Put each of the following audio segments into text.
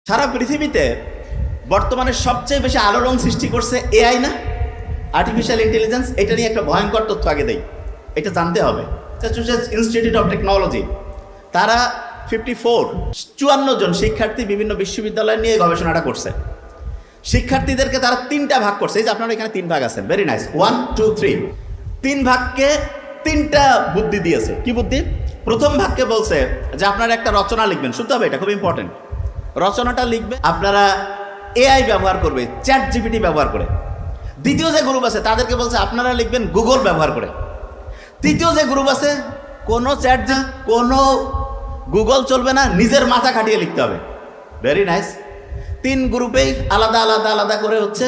সারা পৃথিবীতে বর্তমানে সবচেয়ে বেশি আলোড়ন সৃষ্টি করছে এআই না, আর্টিফিশিয়াল ইন্টেলিজেন্স। এটা নিয়ে একটা ভয়ঙ্কর তথ্য আগে দেই, এটা জানতে হবে। ম্যাসাচুসেটস ইনস্টিটিউট অফ টেকনোলজি তারা 54 জন শিক্ষার্থী বিভিন্ন বিশ্ববিদ্যালয় নিয়ে গবেষণাটা করছে। শিক্ষার্থীদেরকে তারা 3টা ভাগ করছে। এই যে আপনারা এখানে 3 ভাগ আছেন, ভেরি নাইস, 1 2 3। 3 ভাগকে 3টা বুদ্ধি দিয়েছে। কি বুদ্ধি? প্রথম ভাগকে বলছে যে আপনারা একটা রচনা লিখবেন, শুনতে হবে, এটা খুব ইম্পর্টেন্ট। রচনাটা লিখবে আপনারা এআই ব্যবহার করবে, চ্যাট জিপিটি ব্যবহার করে। দ্বিতীয় যে গ্রুপ আছে তাদেরকে বলছে আপনারা লিখবেন গুগল ব্যবহার করে। তৃতীয় যে গ্রুপ আছে কোনো চ্যাট কোনো গুগল চলবে না, নিজের মাথা খাটিয়ে লিখতে হবে। Very nice. 3 গ্রুপেই আলাদা আলাদা আলাদা করে হচ্ছে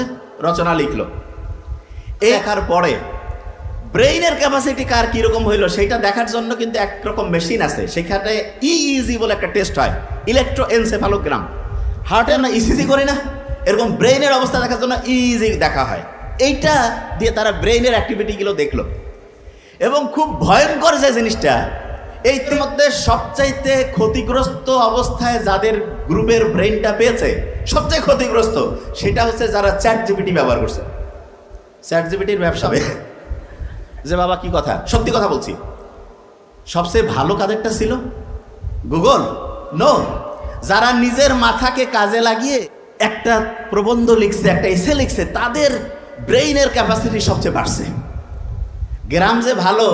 রচনা লিখলো। লেখার পরে ব্রেইনের ক্যাপাসিটি কার কীরকম হইলো সেটা দেখার জন্য কিন্তু একরকম মেশিন আছে, সেখানে ইইজি বলে একটা টেস্ট হয়, ইলেকট্রোএনসেফালোগ্রাম। হার্টে আমরা ইসিজি করি না, এরকম ব্রেইনের অবস্থা দেখার জন্য ইইজি দেখা হয়। এইটা দিয়ে তারা ব্রেইনের অ্যাক্টিভিটিগুলো দেখলো এবং খুব ভয়ঙ্কর যে জিনিসটা, এই মধ্যে সবচাইতে ক্ষতিগ্রস্ত অবস্থায় যাদের গ্রুপের ব্রেইনটা পেয়েছে, সবচেয়ে ক্ষতিগ্রস্ত সেটা হচ্ছে যারা চ্যাট জিপিটি ব্যবহার করছে। চ্যাট জিপিটির ব্যবসা যে বাবা কি কথা, সত্যি কথা বলছি। সবচেয়ে ভালো কাদেরটা ছিল? গুগল? নো, যারা নিজের মাথাকে কাজে লাগিয়ে একটা প্রবন্ধ লিখছে, একটা এসে লিখছে, তাদের ব্রেইনের ক্যাপাসিটি সবচেয়ে বাড়ছে। গ্রাম যে ভালো,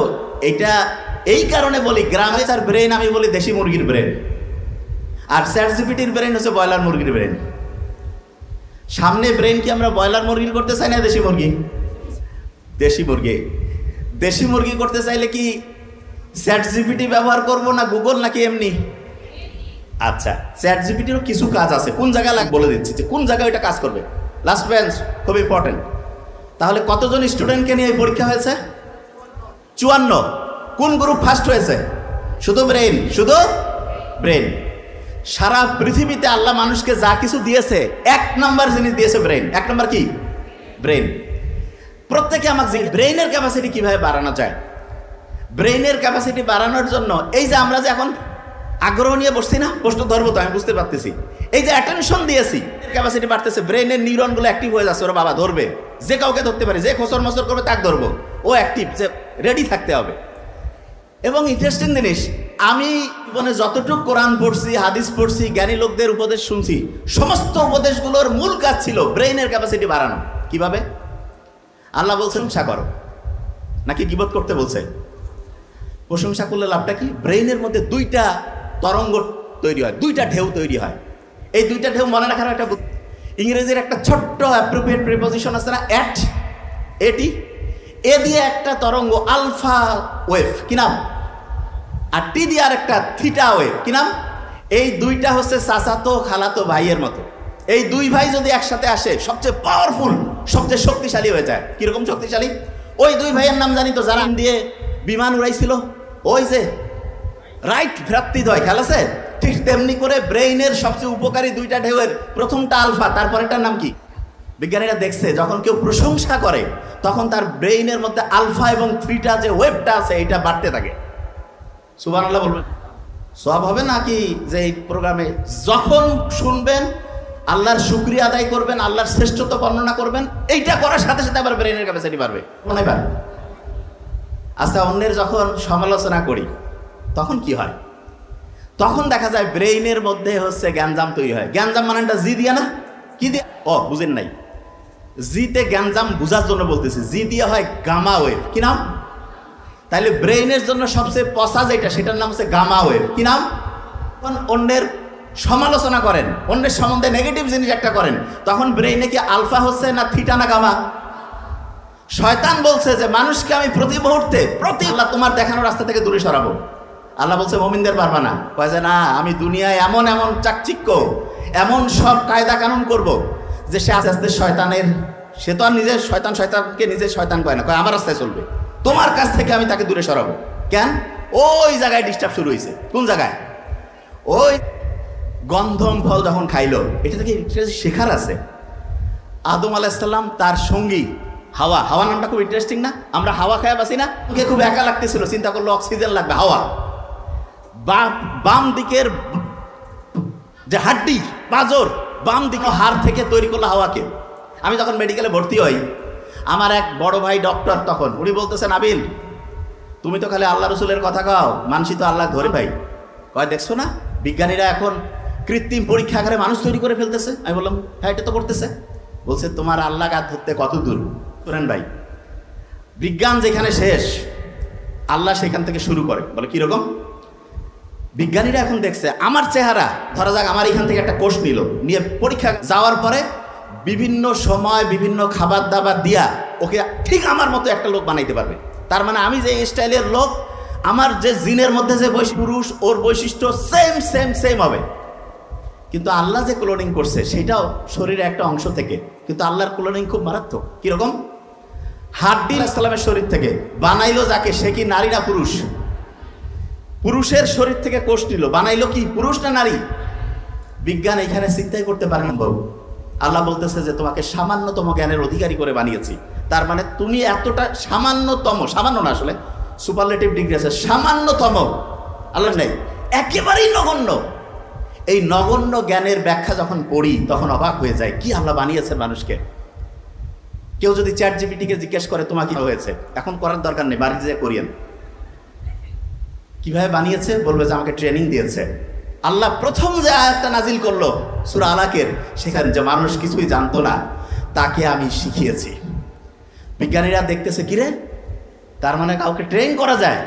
এটা এই কারণে বলি, গ্রামে তার ব্রেন আমি বলি দেশি মুরগির ব্রেন, আর চ্যাট জিপিটির ব্রেন হচ্ছে ব্রয়লার মুরগির ব্রেন। সামনে ব্রেন কি আমরা ব্রয়লার মুরগির করতে চাই না দেশি মুরগি? দেশি মুরগি। দেশি মুরগি করতে চাইলে কি চ্যাট জিপিটি ব্যবহার করব না গুগল, নাকি এমনি? আচ্ছা, চ্যাট জিপিটিরও কিছু কাজ আছে, কোন জায়গায় বলে দিচ্ছি যে কোন জায়গায় ওইটা কাজ করবে। লাস্ট বেঞ্চ খুব ইম্পর্টেন্ট। তাহলে কতজন স্টুডেন্টকে নিয়ে এই পরীক্ষা হয়েছে? 54। কোন গ্রুপ ফার্স্ট হয়েছে? শুধু ব্রেন, শুধু ব্রেন। সারা পৃথিবীতে আল্লাহ মানুষকে যা কিছু দিয়েছে, 1 নম্বর জিনিস দিয়েছে ব্রেন। 1 নম্বর কি? ব্রেন। প্রত্যেকে আমাকে ব্রেইনের ক্যাপাসিটি কিভাবে বাড়ানো যায়। ব্রেইনের ক্যাপাসিটি বাড়ানোর জন্য এই যে আমরা যে এখন আগ্রহ নিয়ে বসছি না, প্রশ্ন ধরবো তো, আমি বুঝতে পারতেছি। এই যে অ্যাটেনশন দিয়েছি, ক্যাপাসিটি বাড়তেছে, ব্রেইনের নিউরনগুলো অ্যাক্টিভ হয়ে যাচ্ছে। ওরা বাবা ধরবে, যে কাউকে ধরতে পারে, যে খোসর মসর করবে তাকে ধরবো, ও অ্যাক্টিভ, যে রেডি থাকতে হবে। এবং ইন্টারেস্টিং জিনিস, আমি জীবনে যতটুকু কোরআন পড়ছি, হাদিস পড়ছি, জ্ঞানী লোকদের উপদেশ শুনছি, সমস্ত উপদেশগুলোর মূল কাজ ছিল ব্রেইনের ক্যাপাসিটি বাড়ানো। কিভাবে? আল্লাহ বলছেন প্রশংসা করো, নাকি গীবত করতে বলছে? প্রশংসা করলে লাভটা কি? ব্রেইনের মধ্যে 2টা তরঙ্গ তৈরি হয়, 2টা ঢেউ তৈরি হয়। এই 2টা ঢেউ মনে রাখার একটা ইংরেজির একটা ছোট্ট অ্যাপ্রোপ্রিয়েট প্রিপোজিশন আছে না, অ্যাট, এটি, এ দিয়ে একটা তরঙ্গ আলফা ওয়েভ, কি নাম? আর টি দিয়ে আর একটা থিটা ওয়েভ, কি নাম? এই 2টা হচ্ছে চাচাতো খালাতো ভাইয়ের মতো। এই 2 ভাই যদি একসাথে আসে, সবচেয়ে পাওয়ারফুল, সবচেয়ে শক্তিশালী হয়ে যায়। কিরকম শক্তিশালী? ওই 2 ভাইয়ের নাম জানি তো, যারা দিয়ে বিমান উড়াইছিল, ওই যে রাইট ভ্রাতৃদ্বয়, খেয়াল আছে? ঠিক তেমনি করে ব্রেইনের সবচেয়ে উপকারী 2টা ঢেউয়ের প্রথমটা আলফা, তারপরেরটার নাম কি? বিজ্ঞানীরা দেখছে যখন কেউ প্রশংসা করে তখন তার ব্রেইনের মধ্যে আলফা এবং থিটা যে ওয়েভটা আছে এটা বাড়তে থাকে। সুবহানাল্লাহ বলবেন। সব হবে নাকি যে এই প্রোগ্রামে যখন শুনবেন আল্লাহর শুকরিয়া আদায় করবেন, আল্লাহর শ্রেষ্ঠত্ব বর্ণনা করবেন, এইটা করার সাথে সাথে আবার ব্রেইনের ক্যাপাসিটি বাড়বে। মনে হয়? আচ্ছা, অন্যের যখন সমালোচনা করি তখন কি হয়? তখন দেখা যায় ব্রেইনের মধ্যে হচ্ছে গ্যাঞ্জাম তৈরি হয়। গ্যাঞ্জাম মানেটা জি দিয়া না, কি দিয়ে? ও বুঝেন নাই, জিতে গ্যাঞ্জাম বুঝার জন্য বলতেছি। জি দিয়ে হয় গামা ওয়েভ, কি নাম? তাহলে ব্রেইনের জন্য সবচেয়ে পচা যেটা, সেটার নাম হচ্ছে গামা ওয়েভ। কি নাম? অন্যের সমালোচনা করেন, অন্যের সম্বন্ধে নেগেটিভ জিনিস একটা করেন, তখন ব্রেইনে কি আলফা হচ্ছে না থিটা না গামা? শয়তান বলছে যে মানুষকে আমি প্রতি মুহূর্তে আল্লাহ তোমার দেখানো রাস্তা থেকে দূরে সরাবো। আল্লাহ বলছে মুমিনদের পারবা না। কয় যে না, আমি দুনিয়ায় এমন এমন চাকচিক্য, এমন সব কায়দা কানুন করব যে সে আস্তে আস্তে শয়তানের, সে তো আর নিজের শয়তানকে নিজের শয়তান কয় না, কয় আমার রাস্তায় চলবে, তোমার কাছ থেকে আমি তাকে দূরে সরাবো। কেন? ওই জায়গায় ডিস্টার্ব শুরু হয়েছে। কোন জায়গায়? ওই গন্ধম ফল যখন খাইলো, এটা থেকে শেখার আছে। আদম আলাইহিস সালাম তার সঙ্গী হাওয়া, হাওয়া নামটা খুব ইন্টারেস্টিং না? আমরা হাওয়া খায় বাসি না? ওকে খুব একা লাগতেছিল, চিন্তা করলো অক্সিজেন লাগবে, হাওয়া। বাম দিকের যে হাড্ডি পাঁজর বাম দিকে হাড় থেকে তৈরি করলো হাওয়াকে। আমি যখন মেডিকেলে ভর্তি হই, আমার এক বড় ভাই ডক্টর, তখন উনি বলতেছেন, আবিল তুমি তো খালি আল্লাহ রসুলের কথা কও, মানসি তো আল্লাহ ধরে ভাই। কয় দেখছো না বিজ্ঞানীরা এখন কৃত্রিম পরীক্ষাগারে মানুষ তৈরি করে ফেলতেছে। আমি বললাম হ্যাঁ এটা তো করতেছে। বলছে তোমার আল্লাহ গাছ ধরতে কত দূর করেন ভাই, বিজ্ঞান যেখানে শেষ আল্লাহ সেখান থেকে শুরু করে। বলে কিরকম? বিজ্ঞানীরা এখন দেখছে আমার চেহারা, ধরা যাক আমার এখান থেকে একটা কোষ নিয়ে পরীক্ষা যাওয়ার পরে বিভিন্ন সময় বিভিন্ন খাবার দাবার দিয়া ওকে ঠিক আমার মতো একটা লোক বানাইতে পারবে। তার মানে আমি যে স্টাইলের লোক, আমার যে জিনের মধ্যে যে পুরুষ, ওর বৈশিষ্ট্য সেম সেম সেম হবে। কিন্তু আল্লাহ যে ক্লোনিং করছে সেটাও শরীরের একটা অংশ থেকে, কিন্তু আল্লাহর ক্লোনিং খুব মারাত্মক। কিরকম? হাড্ডি ইসলামের শরীর থেকে বানাইলো যাকে, সে কি নারী না পুরুষ? পুরুষের শরীর থেকে কোষ নিল, বানাইলো কি পুরুষ না নারী? বিজ্ঞান এখানে চিন্তাই করতে পারে না। বাবু আল্লাহ বলতেছে যে তোমাকে সামান্যতম জ্ঞানের অধিকারী করে বানিয়েছি। তার মানে তুমি এতটা সামান্যতম, সামান্য না আসলে সুপারলেটিভ ডিগ্রি আছে, সামান্যতম আল্লাহ নেই, একেবারেই নগণ্য। এই নগণ্য জ্ঞানের ব্যাখ্যা যখন পড়ি তখন অবাক হয়ে যায়, কি আল্লাহ বানিয়েছেন মানুষকে। কেউ যদি চ্যাট জিপিটিকে জিজ্ঞেস করে তোমার কি হয়েছে, এখন করার দরকার নেই, বাড়িতে যে করিয়েন কিভাবে বানিয়েছে, বলবে যে আমাকে ট্রেনিং দিয়েছে। আল্লাহ প্রথম যে আয়াতটা নাজিল করলো সূরা আলাকের, সেখানে যে মানুষ কিছুই জানতো না তাকে আমি শিখিয়েছি। বিজ্ঞানীরা দেখতেছে কিরে, তার মানে কাউকে ট্রেন করা যায়।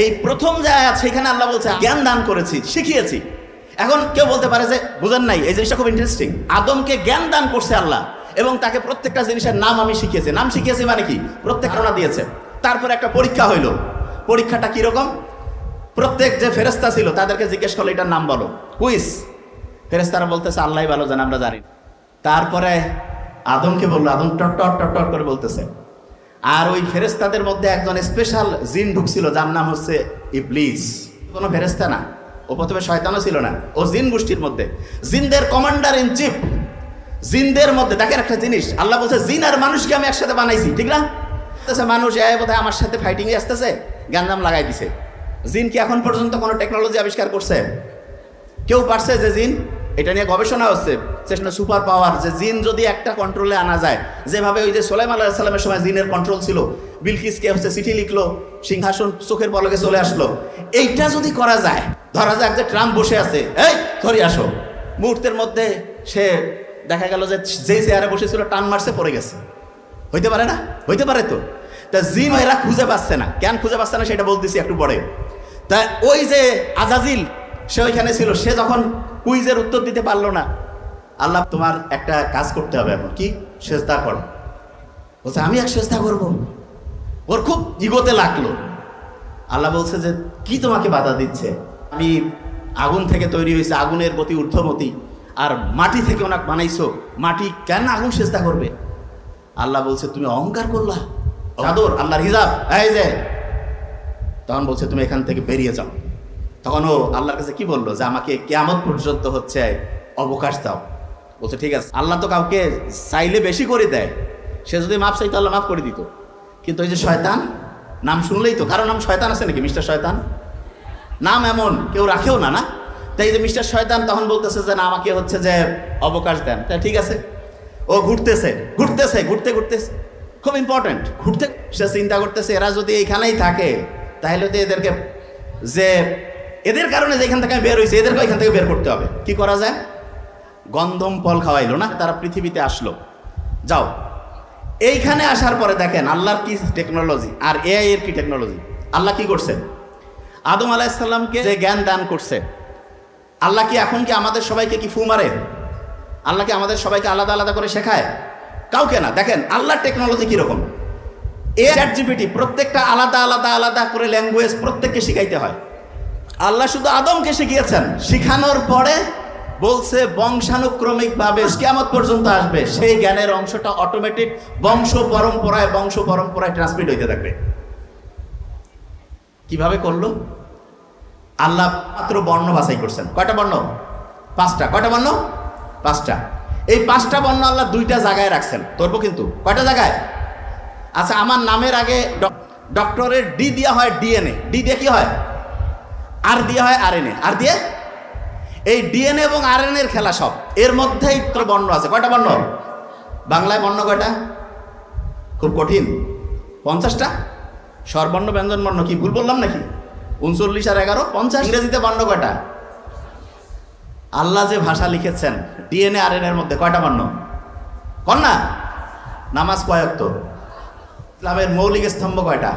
এই প্রথম যে আয়াত সেখানে আল্লাহ বলছে জ্ঞান দান করেছি, শিখিয়েছি। এখন কেউ বলতে পারে যে বুঝেন নাই, এই জিনিসটা খুব ইন্টারেস্টিং। আদমকে জ্ঞান দান করছে আল্লাহ এবং তাকে প্রত্যেকটা জিনিসের নাম আমি শিখিয়েছি। নাম শিখিয়েছি মানে কি? প্রত্যেক ধারণা দিয়েছে। তারপর একটা পরীক্ষা হইল। পরীক্ষাটা কিরকম? প্রত্যেক যে ফেরেস্তা ছিল তাদেরকে জিজ্ঞেস করলো এটার নাম বলো, কুইজ। ফেরেস্তারা বলতেছে আল্লাহ ভালো জানে, আমরা জানি। তারপরে আদমকে বললো, আদম টট টট টট টট করে বলতেছে। আর ওই ফেরেস্তাদের মধ্যে একজন স্পেশাল জিন ঢুকছিল যার নাম হচ্ছে ইবলিস। কোনো ফেরেস্তা না, ও প্রথমে শয়তানও ছিল না, ও জিন গোষ্ঠীর মধ্যে, জিনদের কমান্ডার ইন চিফ। জিনদের মধ্যে দেখেন একটা জিনিস, আল্লাহ বলছে জিন আর মানুষকে আমি একসাথে বানাইছি, ঠিক না? মানুষ বোধহয় আমার সাথে ফাইটিংয়ে আসতেছে, গ্যাঞ্জাম লাগাই দিছে। জিন কি এখন পর্যন্ত কোনো টেকনোলজি আবিষ্কার করছে? কেউ পারছে যে জিন, এটা নিয়ে গবেষণা হচ্ছে, চেষ্টা সুপার পাওয়ার, যে জিন যদি একটা কন্ট্রোলে আনা যায়, যেভাবে ওই যে সুলাইমান আলাইহিস সালামের সময় জিনের কন্ট্রোল ছিল, বিলকিসকে হচ্ছে চিঠি লিখলো, সিংহাসন চোখের পলকে চলে আসলো। এইটা যদি করা যায়, ধরা যাক যে ট্রাম্প বসে আছে, এই ধরে আসো, মুহূর্তের মধ্যে সে দেখা গেল যে যেই চেয়ারে বসেছিল টান মারছে, পড়ে গেছে। হইতে পারে না? হইতে পারে তো। তা জিন এরা খুঁজে পাচ্ছে না, কেন খুঁজে পাচ্ছে না সেটা বলতেছি একটু পরে। তা ওই যে আজাজিল সে ওইখানে ছিল, সে যখন কুইজের উত্তর দিতে পারলো না, আল্লাহ তোমার একটা কাজ করতে হবে, এখন কি? সেজদা করো। বলছে আমি এক সেজদা করবো। ওর খুব ইগোতে লাগলো। আল্লাহ বলছে যে কি তোমাকে বাধা দিচ্ছে? আমি আগুন থেকে তৈরি হয়েছে, আগুনের গতি ঊর্ধ্বমতি, আর মাটি থেকে ওনাকে বানাইছো, মাটি কেন আগুন সেজদা করবে? আল্লাহ বলছে তুমি অহংকার করলা, চাদর আল্লাহর হিজাব, এই যে। তখন বলছে তুমি এখান থেকে বেরিয়ে যাও। তখন ও আল্লাহর কাছে কি বললো, যে আমাকে কিয়ামত পর্যন্ত হচ্ছে অবকাশ দাও। বলছে ঠিক আছে। আল্লাহ তো কাউকে চাইলে বেশি করে দেয়, সে যদি মাফ চাইতো আল্লাহ মাফ করে দিত। কিন্তু ওই যে শয়তান, নাম শুনলেই তো, কারো নাম শয়তান আছে নাকি? মিস্টার শয়তান নাম এমন কেউ রাখেও না, না? তাই যে মিস্টার শয়তান তখন বলতেছে যে না আমাকে হচ্ছে যে অবকাশ দেন। তাই ঠিক আছে, ও ঘুরতেছে ঘুরতেছে ঘুরতে ঘুরতেছে, খুব ইম্পর্টেন্ট, ঘুরতে সে চিন্তা করতেছে এরা যদি এইখানেই থাকে তাহলে তো এদেরকে, যে এদের কারণে যেখান থেকে বের হয়েছে এদেরকে এখান থেকে বের করতে হবে। কি করা যায়? গন্ধম ফল খাওয়াইলো না, তারা পৃথিবীতে আসলো। যাও, এইখানে আসার পরে দেখেন আল্লাহর কি টেকনোলজি আর এআই এর কি টেকনোলজি। আল্লাহ কি করছে? আদম আলাইহিস সালামকে যে জ্ঞান দান করছে, আল্লাহ কি এখন কি আমাদের সবাইকে কি ফু মারে? আল্লাহ কি আমাদের সবাইকে আলাদা আলাদা করে শেখায়? কাউকে না। দেখেন আল্লাহর টেকনোলজি কিরকম। চ্যাট জিপিটি প্রত্যেকটা আলাদা আলাদা আলাদা করে ল্যাঙ্গুয়েজ প্রত্যেককে শিখাইতে হয়। আল্লাহ শুধু আদমকে শিখিয়েছেন, শিখানোর পরে বলছে বংশানুক্রমিকভাবে কিয়ামত পর্যন্ত আসবে, সেই জ্ঞানের অংশটা অটোমেটিক বংশ পরম্পরায় ট্রান্সমিট হইতে থাকবে। কিভাবে করলো? আল্লাহ মাত্র বর্ণ বাছাই করছেন। কয়টা বর্ণ? 5টা। কয়টা বর্ণ? 5টা। এই 5টা বর্ণ আল্লাহ 2টা জায়গায় রাখছেন। ধরবো কিন্তু কয়টা জায়গায়? আচ্ছা, আমার নামের আগে ডক্টরের ডি দেওয়া হয় ডিএনএ, ডি দিয়ে কি হয়? আর দিয়ে হয় আরএনএ, আর দিয়ে এই ডিএনএ এবং আরএনএ এর খেলা সব। এর মধ্যেই তো বর্ণ আছে। কয়টা বর্ণ? বাংলায় বর্ণ কয়টা? খুব কঠিন, 50টা। স্বরবর্ণ, ব্যঞ্জন বর্ণ, কি ভুল বললাম নাকি? 39 আর 11 50। ইংরেজিতে বর্ণ কয়টা? আল্লাহ যে ভাষা লিখেছেন ডিএনএ আরএনএ এর মধ্যে কয়টা বর্ণ? কন না। নামাজ কয় ওয়াক্ত? ইসলামের মৌলিক স্তম্ভ কয়টা?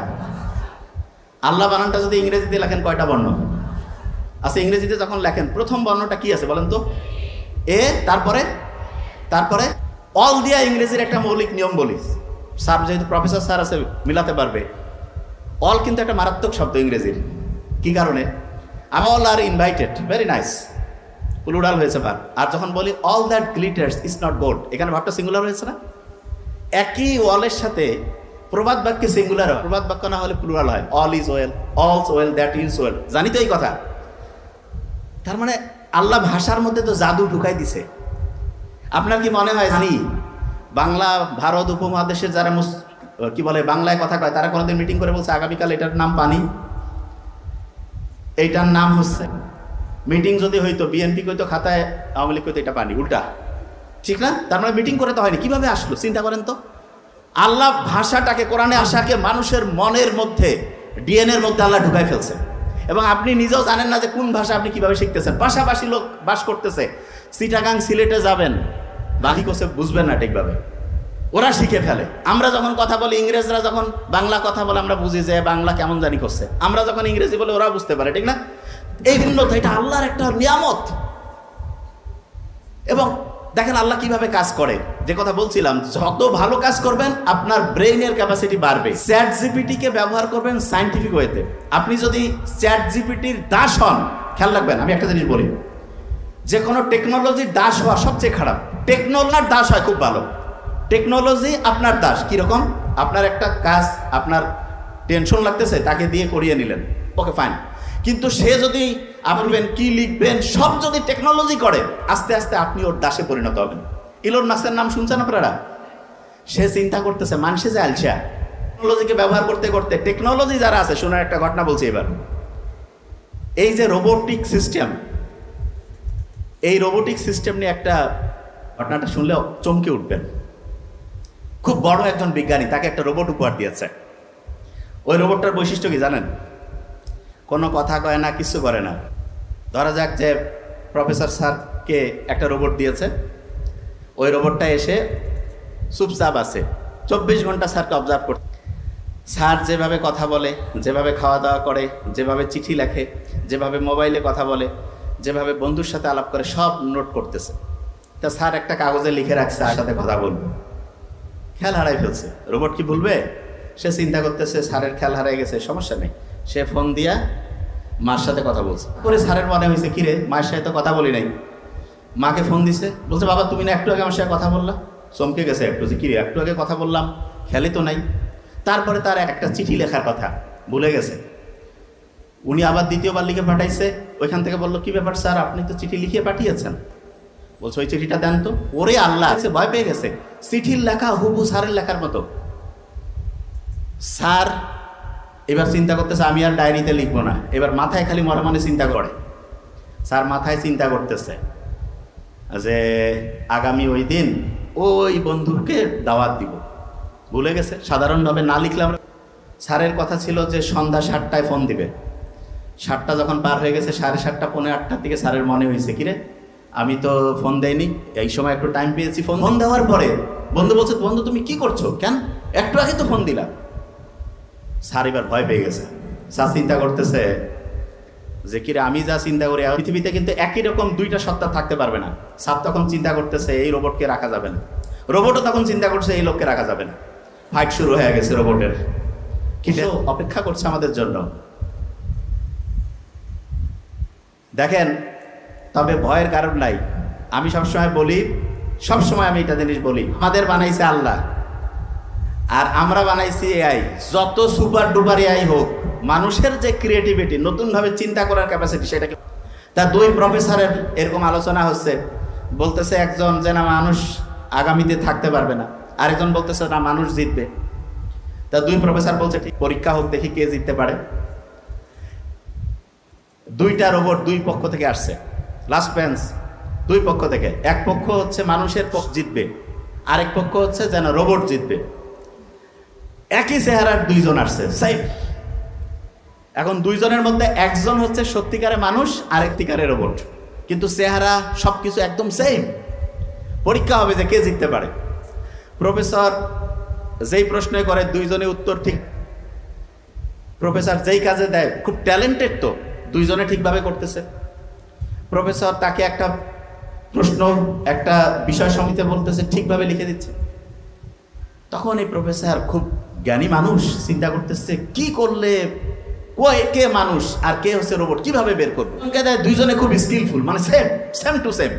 আল্লাহ বানানটা যদি ইংরেজিতে লেখেন কয়টা বর্ণ? আচ্ছা, ইংরেজিতে যখন লেখেন প্রথম বর্ণটা কি আছে বলেন তো? এ, তারপরে অল দিয়া ইংরেজির একটা মৌলিক নিয়ম বলি। স্যার যেহেতু প্রফেসর স্যার আছে মিলাতে পারবে। অল কিন্তু একটা মারাত্মক শব্দ ইংরেজির। কি কারণে? All are invited, very nice, plural হয়েছে ভার। আর যখন বলি all that glitters is not gold, এখানে ভাবটা সিঙ্গুলার হয়েছে না? একই অলের সাথে প্রবাদ বাক্যে সিঙ্গুলার হয়, প্রবাদ বাক্য না হলে প্লুরাল হয়। All is well, all's well, that is well. জানি তো এই কথা। তার মানে আল্লাহ ভাষার মধ্যে তো জাদু ঢুকাই দিছে। আপনার কি মনে হয় জানি বাংলা ভারত উপমহাদেশের যারা কি বলে বাংলায় কথা কয় তারা কোনোদিন মিটিং করে বলছে আগামীকাল এটার নাম পানি, এইটার নাম হচ্ছে? মিটিং যদি হইতো বিএনপি কইতো খাতায়, আওয়ামী লীগ কইতো এটা পানি, উল্টা, ঠিক না? তার মানে মিটিং করে তো হয়নি। কিভাবে আসলো চিন্তা করেন তো। আল্লাহ ভাষাটাকে, কোরআনে আশাকে মানুষের মনের মধ্যে, ডিএনএর মধ্যে আল্লাহ ঢুকাই ফেলছে। এবং আপনি নিজেও জানেন না যে কোন ভাষা আপনি কিভাবে শিখতেছেন। পাশাপাশি লোক বাস করতেছে, চিটাগাং সিলেটে যাবেন, বাকি কোসে বুঝবেন না ঠিকভাবে, ওরা শিখে ফেলে। আমরা যখন কথা বলি, ইংরেজরা যখন বাংলা কথা বলে আমরা বুঝি যে বাংলা কেমন জানি করছে। আমরা যখন ইংরেজি বলে ওরা বুঝতে পারে, ঠিক না? এই ভিন্নতা, এটা আল্লাহর একটা নিয়ামত। এবং দেখেন আল্লাহ কিভাবে কাজ করে। যে কথা বলছিলাম, যত ভালো কাজ করবেন আপনার ব্রেইনের ক্যাপাসিটি বাড়বে। চ্যাট জিপিটিকে ব্যবহার করবেন সায়েন্টিফিক ওয়েতে। আপনি যদি চ্যাট জিপিটির দাস হন, খেয়াল রাখবেন, আমি একটা জিনিস বলি, যে কোনো টেকনোলজির দাস হওয়া সবচেয়ে খারাপ। টেকনোলজির দাস হয় খুব ভালো, টেকনোলজি আপনার দাস। কীরকম? আপনার একটা কাজ আপনার টেনশন লাগতেছে, তাকে দিয়ে করিয়ে নিলেন, ওকে ফাইন। কিন্তু সে যদি আপনি কি লিখবেন সব যদি টেকনোলজি করে, আস্তে আস্তে আপনি ওর দাসে পরিণত হবেন। ইলন মাস্কের নাম শুনছেন আপনারা? সে চিন্তা করতেছে মানুষে যে আলসা, টেকনোলজিকে ব্যবহার করতে করতে টেকনোলজি যারা আছে, শোনার একটা ঘটনা বলছি এবার। এই যে রোবোটিক সিস্টেম, এই রোবোটিক সিস্টেম নিয়ে একটা ঘটনাটা শুনলে চমকে উঠবেন। খুব বড় একজন বিজ্ঞানী, তাকে একটা রোবট উপহার দিয়েছে। ওই রোবটটার বৈশিষ্ট্য কি জানেন? কোনো কথা কয় না, কিছু করে না। ধরা যাক যে প্রফেসর স্যারকে একটা রোবট দিয়েছে, ওই রোবটটা এসে চুপচাপ আছে, 24 ঘন্টা স্যারকে অবজার্ভ করতে। স্যার যেভাবে কথা বলে, যেভাবে খাওয়া দাওয়া করে, যেভাবে চিঠি লেখে, যেভাবে মোবাইলে কথা বলে, যেভাবে বন্ধুর সাথে আলাপ করে, সব নোট করতেছে। তা স্যার একটা কাগজে লিখে রাখছে আর সাথে কথা বলবো, খেয়াল হারাই ফেলছে। রোবট কি ভুলবে? সে চিন্তা করতেছে স্যারের খেয়াল হারাই গেছে, সমস্যা নেই। সে ফোন দিয়া মার সাথে কথা বলছে। পরে স্যারের মনে হয়েছে কিরে, মায়ের সাথে তো কথা বলি নাই। মাকে ফোন দিছে, বলছে বাবা তুমি না একটু আগে আমার সাথে কথা বললা। চমকে গেছে একটু, যে কিরে একটু আগে কথা বললাম, খেয়ালই তো নাই। তারপরে তার একটা চিঠি লেখার কথা ভুলে গেছে। উনি আবার দ্বিতীয়বার লিখে পাঠাইছে। ওইখান থেকে বললো কি ব্যাপার স্যার, আপনি তো চিঠি লিখিয়ে পাঠিয়েছেন। বলছে ওই চিঠিটা দেন তো। ওরে আল্লাহ, ভয় পেয়ে গেছে। চিঠির লেখা হুবহু স্যারের লেখার মতো। স্যার এবার চিন্তা করতেছে আমি আর ডায়েরিতে লিখবো না। এবার মাথায় খালি মনে মনে চিন্তা করে। স্যার মাথায় চিন্তা করতেছে যে আগামী ওই দিন ওই বন্ধুকে দাওয়াত দিব, ভুলে গেছে। সাধারণভাবে না লিখলাম। স্যারের কথা ছিল যে সন্ধ্যা 7টায় ফোন দিবে। 7টা যখন পার হয়ে গেছে, 7:30 পৌনে 8টার দিকে স্যারের মনে হয়েছে কিরে আমি তো ফোন দেয়নি, এই সময় একটু টাইম পেয়েছি। ফোন দেওয়ার পরে বন্ধু বলছে বন্ধু তুমি কি করছো, কেন একটু আগে তো ফোন দিলাম। স্যার এবার ভয় পেয়ে গেছে। স্যার চিন্তা করতেছে যে কিরে আমি যা চিন্তা করি, পৃথিবীতে কিন্তু একই রকম দুইটা সত্তা থাকতে পারবে না। স্যার তখন চিন্তা করতেছে এই রোবটকে রাখা যাবে না, রোবটও তখন চিন্তা করছে এই লোককে রাখা যাবে না। ফাইট শুরু হয়ে গেছে রোবটের, কিন্তু অপেক্ষা করছে আমাদের জন্য। দেখেন, তবে ভয়ের কারণ নাই। আমি সবসময় বলি, সবসময় আমি এটা জিনিস বলি, আমাদের বানাইছে আল্লাহ আর আমরা বানাইছি এআই। যত সুপার ডুপার এআই হোক, মানুষের যে ক্রিয়েটিভিটি, নতুনভাবে চিন্তা করার ক্যাপাসিটি, সেটাকে। তা 2 প্রফেসরের এরকম আলোচনা হচ্ছে। বলতেছে একজন যে না মানুষ আগামীতে থাকতে পারবে না, আরেকজন বলতেছে না মানুষ জিতবে। তা 2 প্রফেসর বলছে ঠিক পরীক্ষা হোক, দেখি কে জিততে পারে। 2টা রোবট 2 পক্ষ থেকে আসছে। লাস্ট বেঞ্চ, দুই পক্ষ থেকে। এক পক্ষ হচ্ছে মানুষের পক্ষ জিতবে, আরেক পক্ষ হচ্ছে যেন রোবট জিতবে। একই চেহারার দুইজন আসছে, সেম। এখন দুইজনের মধ্যে একজন হচ্ছে সত্যিকারের মানুষ, আরেক সত্যিকারের রোবট, কিন্তু চেহারা সবকিছু একদম সেম। পরীক্ষা হবে যে কে জিততে পারে। প্রফেসর যেই প্রশ্ন করে দুইজনে উত্তর ঠিক। প্রফেসর যেই কাজে দেয়, খুব ট্যালেন্টেড, তো দুইজনে ঠিকভাবে করতেছে। প্রফেসর তাকে একটা প্রশ্ন একটা বিষয় সমিতি বলতেছে, ঠিকভাবে লিখে দিচ্ছে। তখন এই প্রফেসর খুব জ্ঞানী মানুষ, চিন্তা করতেছে কি করলে কে মানুষ আর কে হচ্ছে রোবট, কিভাবে বের করবো। দুইজনে খুব স্কিলফুল, মানে সেম সেম টু সেম।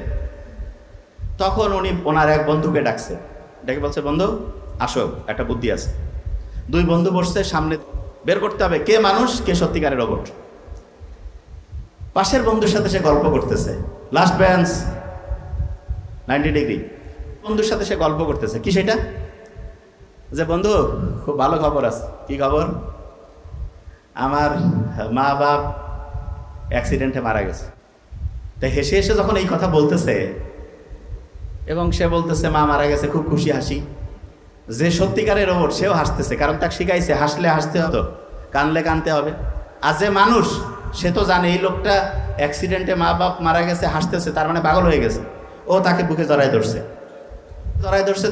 তখন উনি ওনার এক বন্ধুকে ডাকছে, ডেকে বলছে, বন্ধু আসো, একটা বুদ্ধি আছে। দুই বন্ধু বসছে, সামনে বের করতে হবে কে মানুষ কে সত্যিকারের রোবট। পাশের বন্ধুর সাথে সে গল্প করতেছে, লাস্ট বেঞ্চ 90 ডিগ্রি। বন্ধুর সাথে সে গল্প করতেছে, কি সেটা, যে বন্ধু খুব ভালো খবর আছে। কি খবর? আমার মা বাপ অ্যাক্সিডেন্টে মারা গেছে। তাই হেসে হেসে যখন এই কথা বলতেছে এবং সে বলতেছে মা মারা গেছে, খুব খুশি হাসি। যে সত্যিকারের রোবট সেও হাসতেছে, কারণ তাকে শিখাইছে হাসলে হাসতে হতো, কানলে কানতে হবে। আর যে মানুষ সে তো জানে এই লোকটা অ্যাক্সিডেন্টে মা বাপ মারা গেছে, হাসতেছে, তার মানে পাগল হয়ে গেছে। ও তাকে বুকে জড়ায় ধরছে।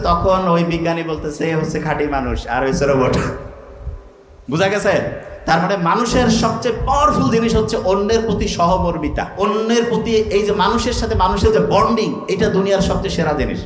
তখন ওই বিজ্ঞানী বলতেছে এ হচ্ছে খাঁটি মানুষ আর হচ্ছে রোবট। বুঝা গেছে? তার মানে মানুষের সবচেয়ে পাওয়ারফুল জিনিস হচ্ছে অন্যের প্রতি সহমর্মিতা, অন্যের প্রতি এই যে মানুষের সাথে মানুষের যে বন্ডিং, এটা দুনিয়ার সবচেয়ে সেরা জিনিস।